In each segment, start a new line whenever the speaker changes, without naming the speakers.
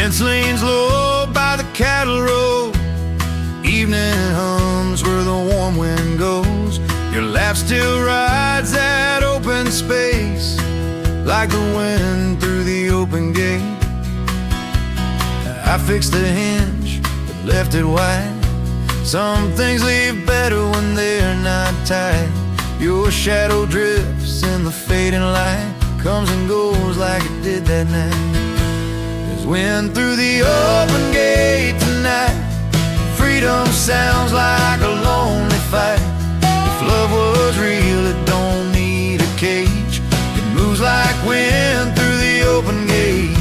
Fence lanes low by the cattle road, evening hums where the warm wind goes. Your laugh still rides that open space, like the wind through the open gate. I fixed the hinge, but left it wide. Some things leave better when they're not tied. Your shadow drifts in the fading light, comes and goes like it did that night. There's wind through the open gate tonight. Freedom sounds like a lonely fight. If love was real, it don't need a cage. It moves like wind through the open gate.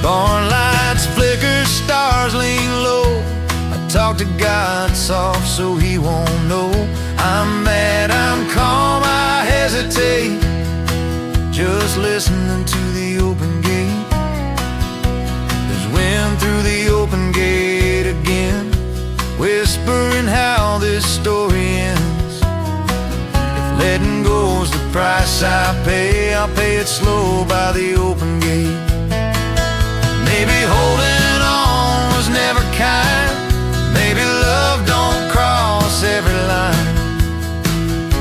Barn lights flicker, stars lean low. I talk to God soft so he won't know. I'm mad, I'm calm, I hesitate, just listening to the open gate. There's wind through the open gate again, whispering how this story ends. If letting go's the price I pay, I'll pay it slow by the open gate. Maybe holding on was never kind. Maybe love don't cross every line.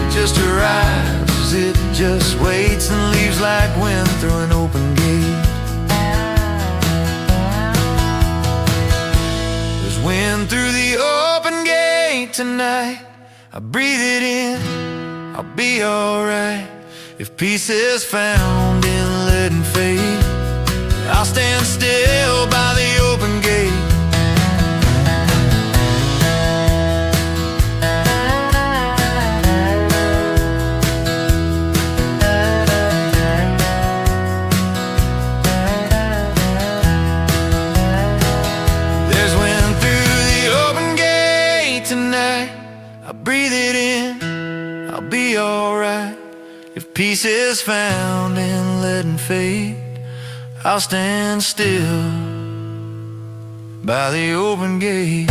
It just arrives, it just waits and leaves like wind through an open gate. There's wind through the open gate tonight. I breathe it in, I'll be alright. If peace is found in letting fade, I'll stand still by the open gate. There's wind through the open gate tonight. I breathe it in, I'll be alright. If peace is found in letting fade, I'll stand still by the open gate.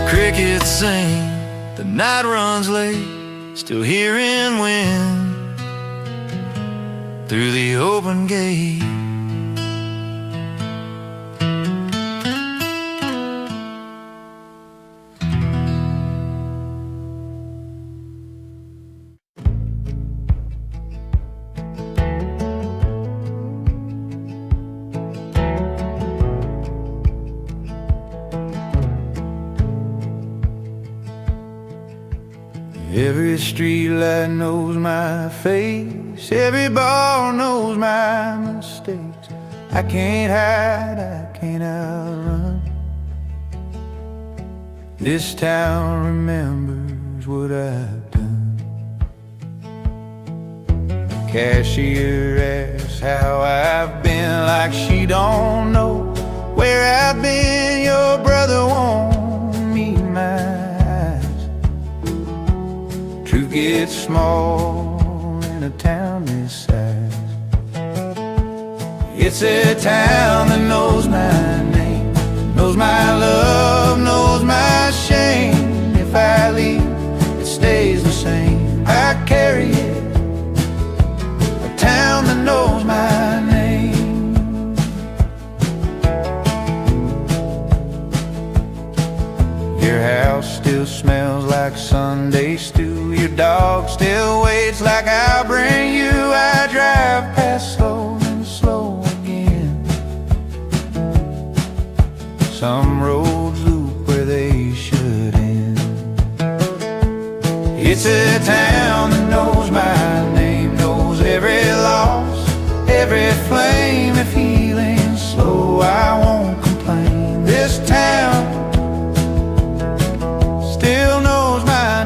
Crickets sing, the night runs late, still hearing wind through the open gate. Every street light knows my face, every bar knows my mistakes. I can't hide, I can't outrun. This town remembers what I've done. Cashier asks how I've been, like she don't know where I've been. Your brother won't meet my truth gets small in a town this size. It's a town that knows my name, knows my love, knows my shame. If I leave, it stays the same. I carry it, a town that knows my name. Your house still smells like Sunday stew. Your dog still waits like I'll bring you. I drive past slow and slow again. Some roads loop where they should end. It's a town that knows my name, knows every loss, every flame. If healing's slow, I won't complain. This town still knows my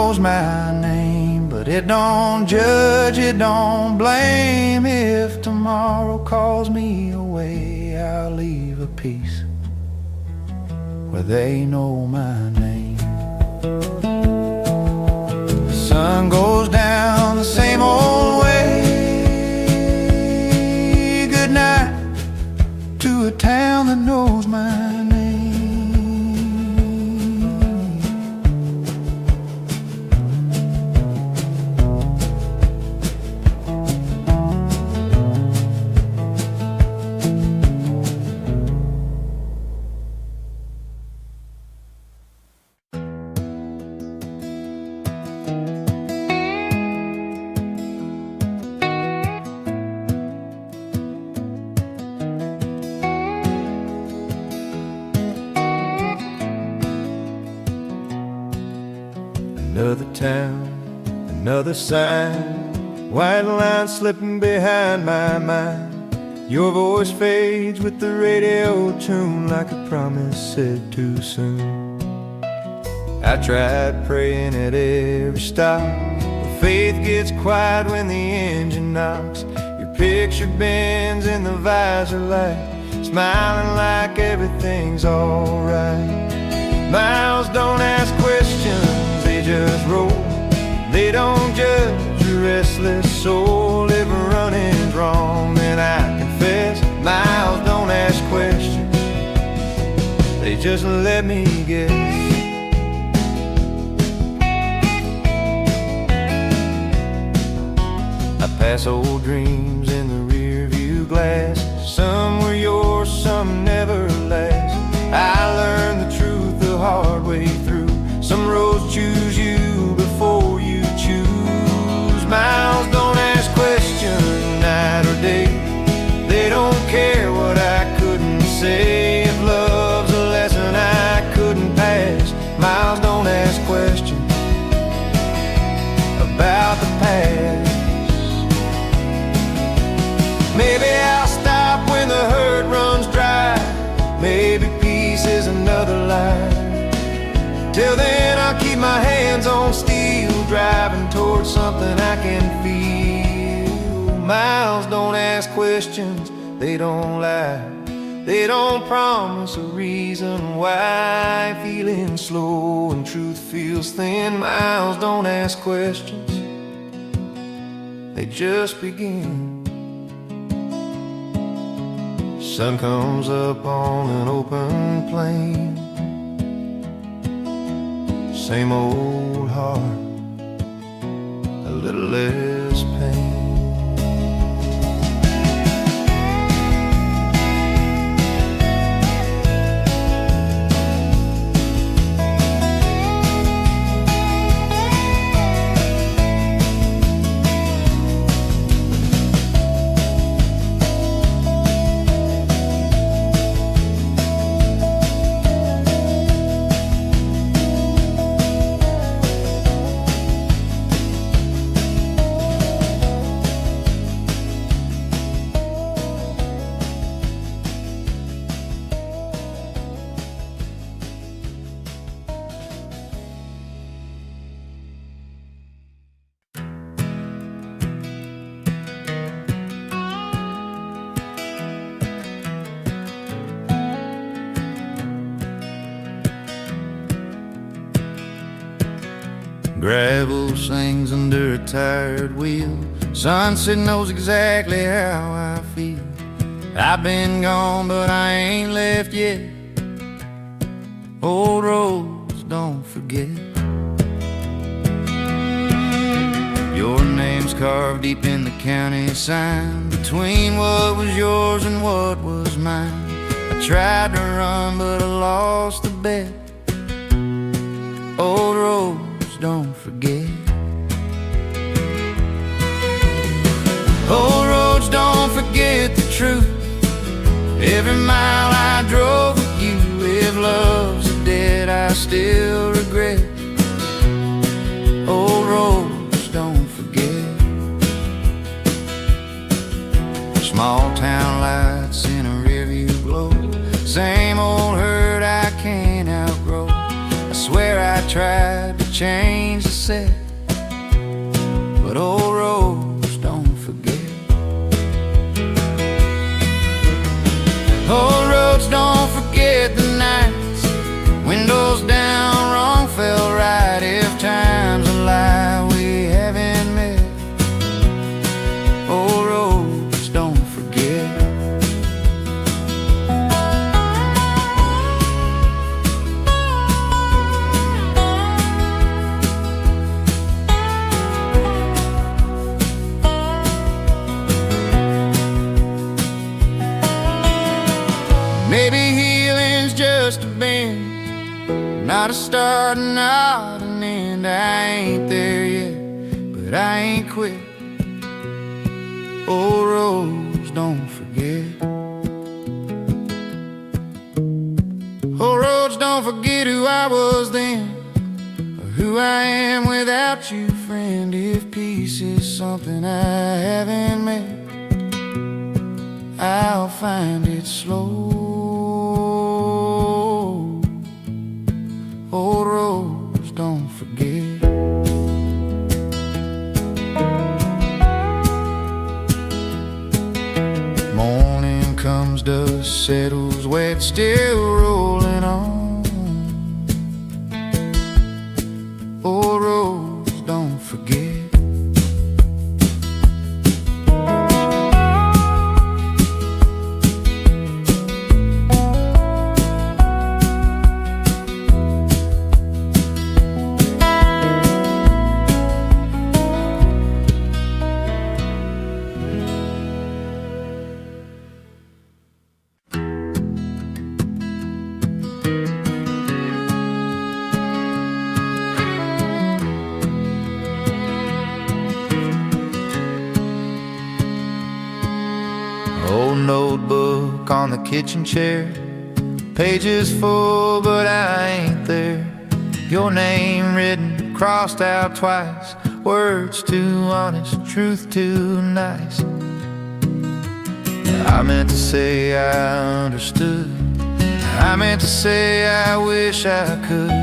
knows my name, but it don't judge, it don't blame. If tomorrow calls me away, I'll leave a piece where they know my name. The sun goes down the same old way. Good night to a town that knows my name. Another town, another sign, white line slipping behind my mind. Your voice fades with the radio tune like a promise said too soon. I tried praying at every stop, but faith gets quiet when the engine knocks. Your picture bends in the visor light, smiling like everything's alright. Miles don't ask questions, they just roll. They don't judge a restless soul. If running's wrong, then I confess. Miles don't ask questions, they just let me guess. I pass old dreams in the rear view glass. Some were yours, some never last. I learned the truth the hard way through. Some roads choose you before you choose. Miles don't ask questions night or day. They don't care what I couldn't say. If love's a lesson I couldn't pass, miles don't ask questions about the past. Maybe I'll stop when the hurt runs dry. Maybe peace is another lie. Till then I'll keep my hands on steel, driving towards something I can feel. Miles don't ask questions, they don't lie. They don't promise a reason why. Feeling slow and truth feels thin. Miles don't ask questions, they just begin. Sun comes up on an open plain. Same old heart, a little less pain. Gravel sings under a tired wheel. Sunset knows exactly how I feel. I've been gone, but I ain't left yet. Old roads don't forget. Your name's carved deep in the county sign, between what was yours and what was mine. I tried to run, but I lost the bet. Old roads don't forget. Old roads don't forget the truth. Every mile I drove with you. If love's a debt I still regret. Old roads don't forget. Small town lights in a rearview glow. Same old hurt I can't outgrow. I swear I tried to change the said, but old Rose, don't forget. Old roads, don't forget the nights, windows down, wrong felt right. If time's a lie, we haven't met. Old roads, don't forget. Maybe healing's just a bend, not a start, not an end. I ain't there yet, but I ain't quit. Old Rose, don't forget. Old roads, don't forget who I was then, or who I am without you, friend. If peace is something I haven't met, I'll find it slow. Old roads, don't forget. Morning comes, dust settles, wet, still rolling on. Old roads, don't forget. Old notebook on the kitchen chair, pages full but I ain't there. Your name written, crossed out twice, words too honest, truth too nice. I meant to say I understood, I meant to say I wish I could,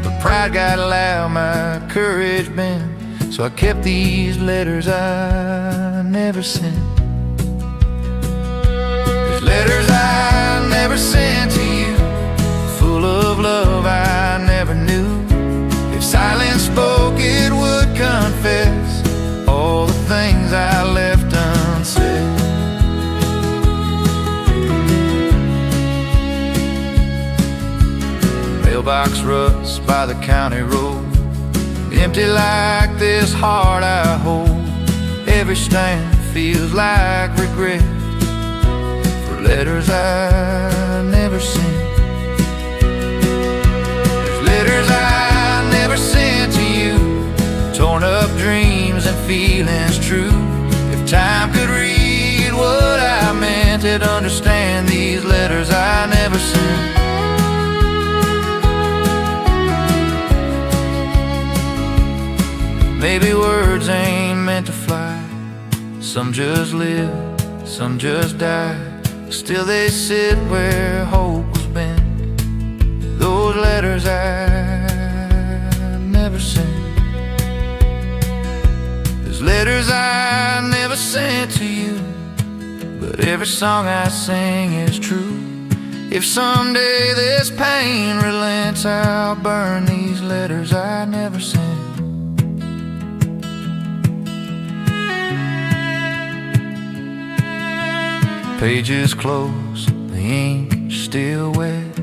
but pride got loud, my courage bent, so I kept these letters I never sent. Letters I never sent to you, full of love I never knew. If silence spoke, it would confess all the things I left unsaid. Mailbox rust by the county road, empty like this heart I hold. Every stamp feels like regret, letters I never sent. There's letters I never sent to you, torn up dreams and feelings true. If time could read what I meant, it'd understand these letters I never sent. Maybe words ain't meant to fly, some just live, some just die. Still they sit where hope was bent, those letters I never sent. There's letters I never sent to you, but every song I sing is true. If someday this pain relents, I'll burn these letters I never sent. Pages close, the ink still wet,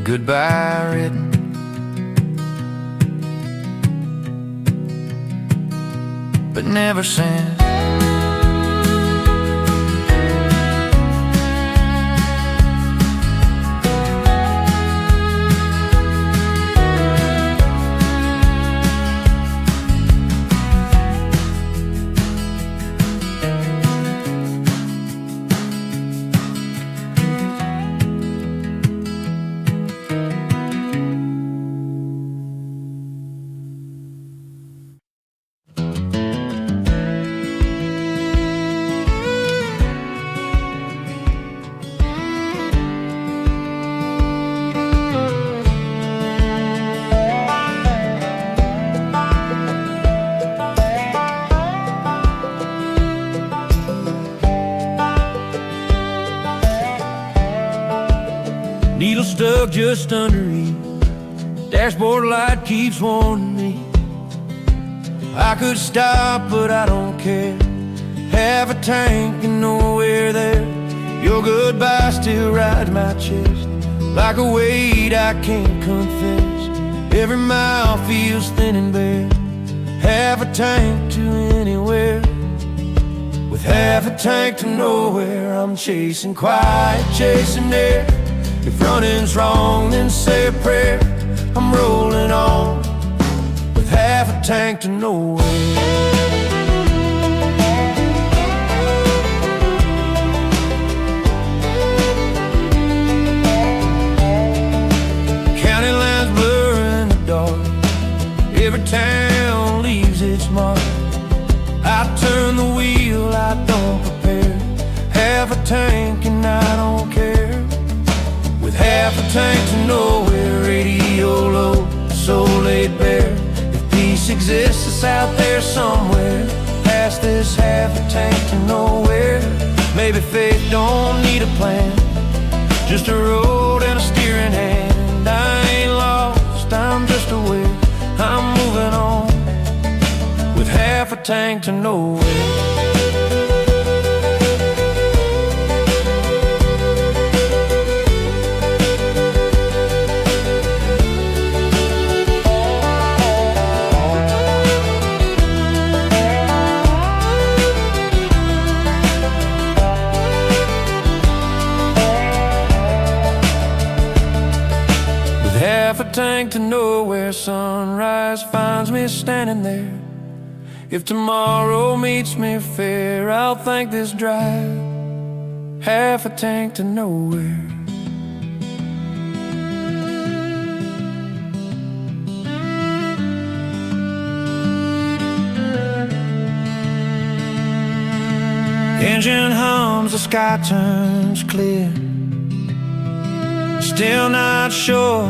goodbye written, but never sent. needle stuck just underneath. Dashboard light keeps warning me. I could stop, but I don't care. Half a tank and nowhere there. Your goodbye still rides my chest like a weight I can't confess. Every mile feels thin and bare. Half a tank to anywhere. With half a tank to nowhere, I'm chasing quiet, chasing air. If running's wrong, then say a prayer. I'm rolling on with half a tank to nowhere. County lines blur in the dark. Every town leaves its mark. I turn the wheel, I don't prepare. Half a tank and I don't care. With half a tank to nowhere, radio low, so laid bare. If peace exists, it's out there somewhere. Past this half a tank to nowhere. Maybe faith don't need a plan, just a road and a steering hand. I ain't lost, I'm just aware. I'm moving on with half a tank to nowhere. Half a tank to nowhere, sunrise finds me standing there. If tomorrow meets me fair, I'll thank this drive. Half a tank to nowhere. Engine hums, the sky turns clear. Still not sure,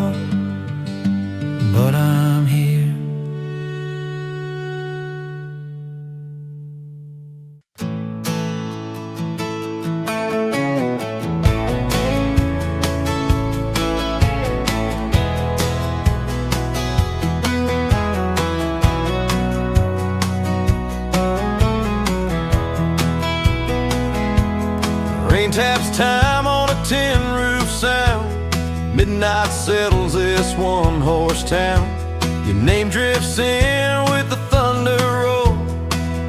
but I'm here. Rain taps time on a tin roof sound. Midnight settles this one-horse town. Your name drifts in with the thunder roll.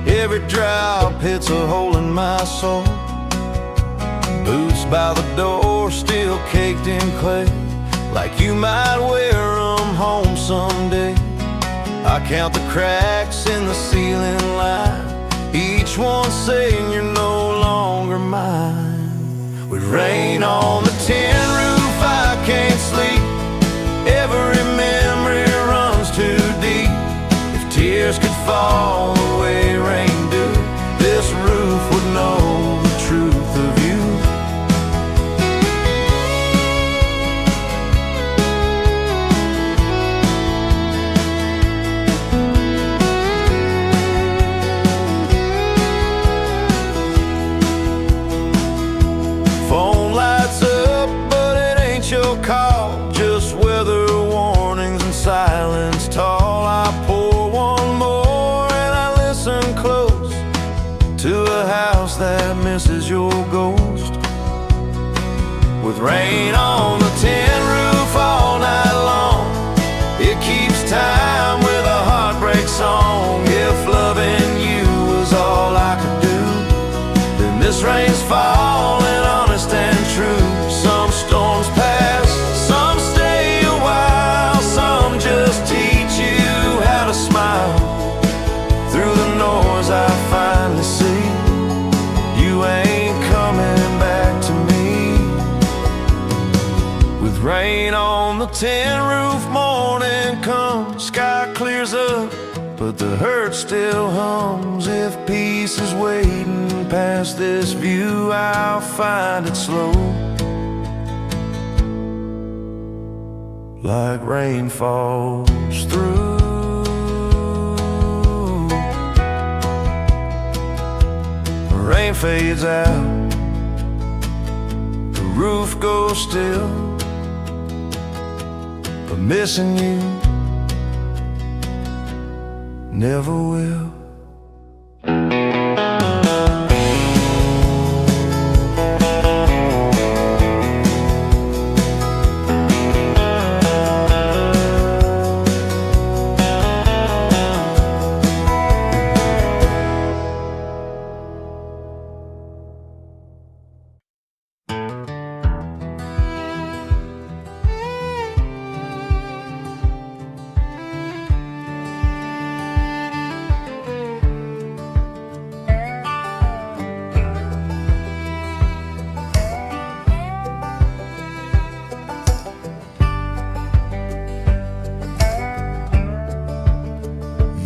Every drop hits a hole in my soul. Boots by the door, still caked in clay, like you might wear them home someday. I count the cracks in the ceiling line, each one saying you're no longer mine. With rain on the tin roof, I can't sleep. Every memory runs too deep. If tears could fall the way rain do, this roof would know the truth of you. Phone lights up, but it ain't your call. Just weather warnings and silence tall. I pour one more and I listen close to a house that misses your ghost. With rain on the tin roof all night long, it keeps time with a heartbreak song. If loving you was all I could do, then this rain's falling honest and true. Some storms pass, some stay a while, some just teach you how to smile. Through the noise I finally see you ain't coming back to me. With rain on the tin roof, morning comes, sky clears up, but the hurt still hums. If peace is waiting past this view, I'll find it slow, like rain falls through. Rain fades out, the roof goes still, but missing you never will.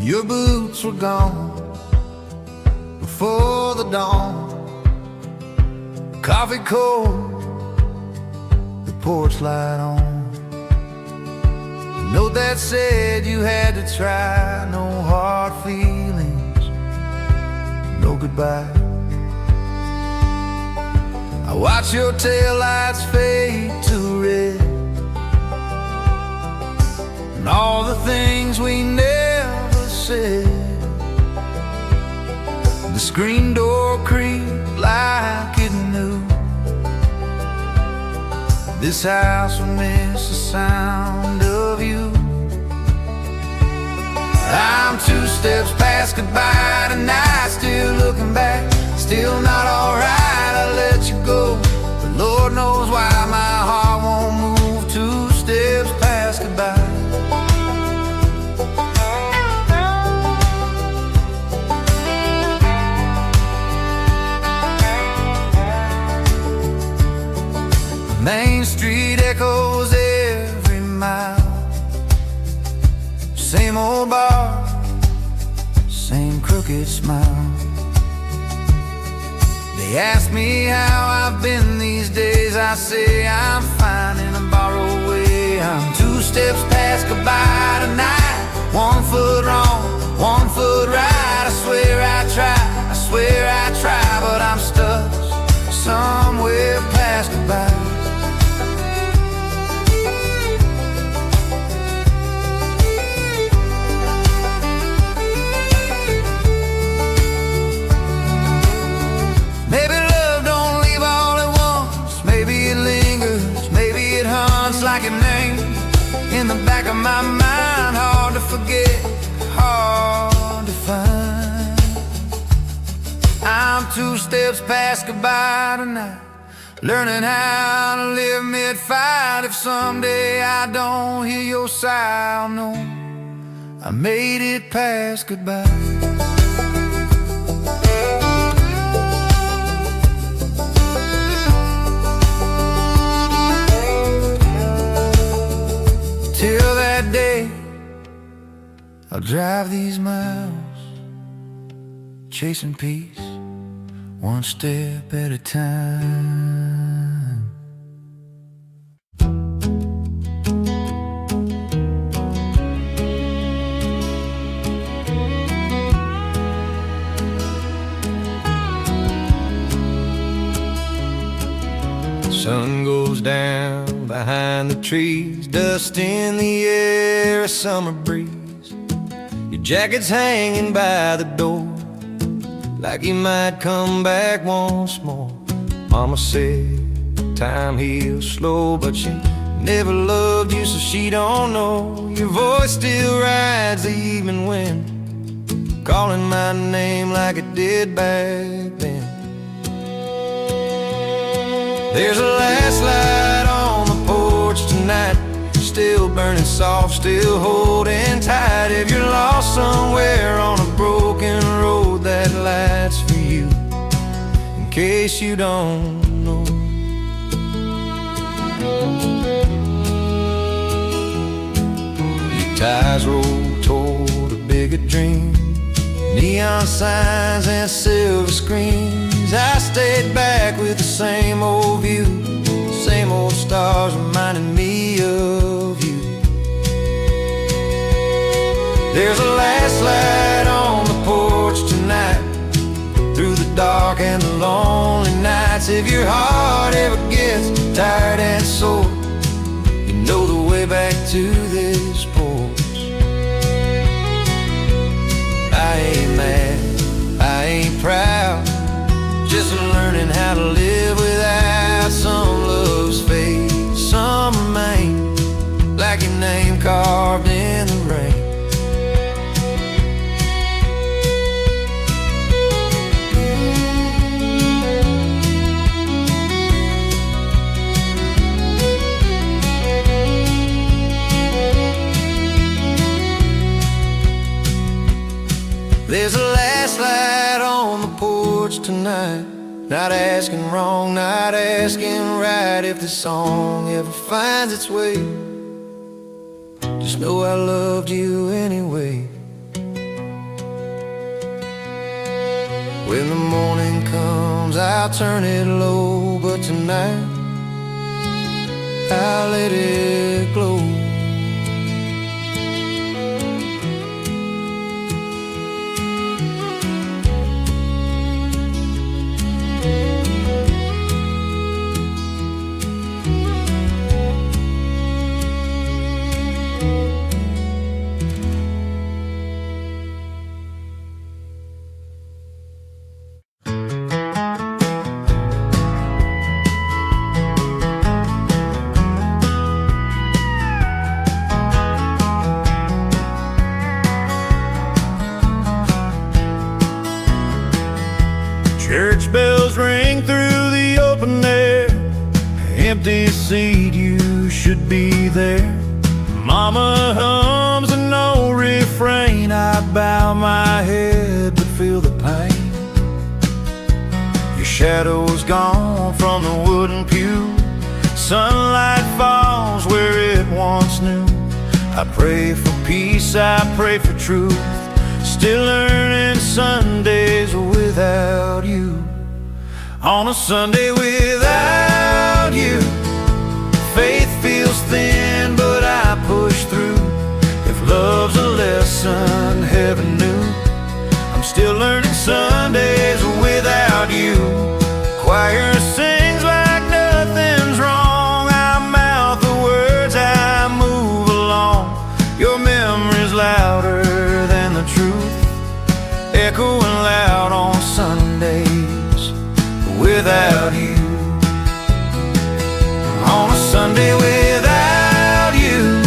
Your boots were gone before the dawn. Coffee cold, the porch light on. A note that said you had to try. No hard feelings, no goodbye. I watch your taillights fade to red, and all the things we never said. The screen door creaked like it knew this house would miss the sound of you. I'm 2 steps past goodbye tonight, still looking back, still not alright. I let you go, but Lord knows why my heart won't move 2 steps past goodbye. Main Street echoes every mile. Same old bar, same crooked smile. They ask me how I've been these days. I say I'm fine in a borrowed way. I'm 2 steps past goodbye tonight. 1 foot wrong, 1 foot right. I swear I try, but I'm stuck somewhere past goodbye. Like a name in the back of my mind, hard to forget, hard to find. I'm 2 steps past goodbye tonight, learning how to live mid-fight. If someday I don't hear your sigh, I'll know I made it past goodbye. Till that day, I'll drive these miles, chasing peace, 1 step at a time. Sun goes down behind the trees, dust in the air, a summer breeze. Your jacket's hanging by the door, like you might come back once more. Mama said time heals slow, but she never loved you, so she don't know. Your voice still rides the evening wind, calling my name like it did back then. There's a last light on the porch tonight, still burning soft, still holding tight. If you're lost somewhere on a broken road, that light's for you, in case you don't know. Your tires roll toward a bigger dream, neon signs and silver screens. I stayed back with the same old view, same old stars reminding me of you. There's a last light on the porch tonight, through the dark and the lonely nights. If your heart ever gets tired and sore, you know the way back to this porch. I ain't mad, I ain't proud, just learning how to live without some love's fate. Some remain like your name carved in the rain. There's a last light on the porch tonight. Not asking wrong, not asking right. If this song ever finds its way, just know I loved you anyway. When the morning comes, I'll turn it low, but tonight I'll let it glow. Church bells ring through the open air. Empty seat, you should be there. Mama hums an old refrain. I bow my head but feel the pain. Your shadow's gone from the wooden pew. Sunlight falls where it once knew. I pray for peace, I pray for truth. Still learning Sundays without you. On a Sunday without you, faith feels thin, but I push through. If love's a lesson heaven knew, I'm still learning Sundays without you. Choir sings like nothing's wrong. I mouth the words, I move along. Your memory's louder than the truth, echoing loud on Sundays without you. On a Sunday without you,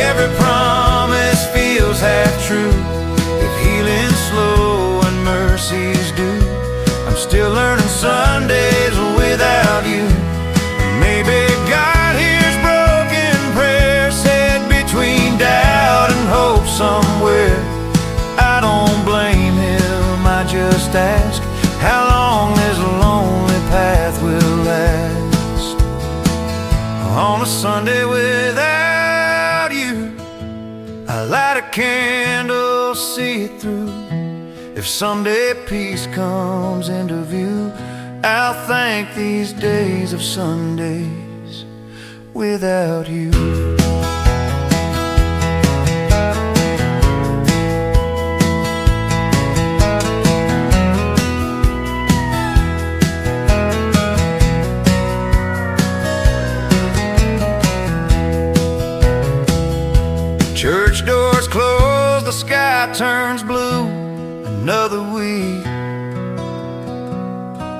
every promise feels half true. If healing's slow and mercy's due, I'm still learning Sundays without you. Maybe God hears broken prayers said between doubt and hope somewhere. I don't blame him, I just ask how long this lonely path will last. On a Sunday without you, I light a candle, see it through. If someday peace comes into view, I'll thank these days of Sundays without you. Church doors close, the sky turns blue. Another week,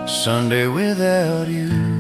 Sunday without you.